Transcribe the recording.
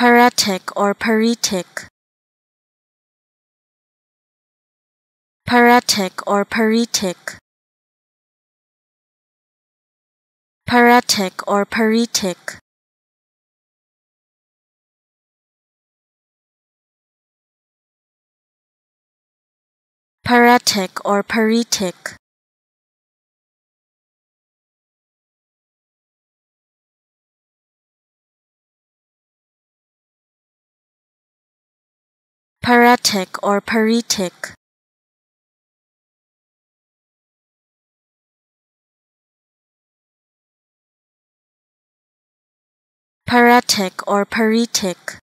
Paretic or paretic. Paretic or paretic. Paretic or paretic. Paretic or paretic. Paretic or paretic. Paretic or paretic.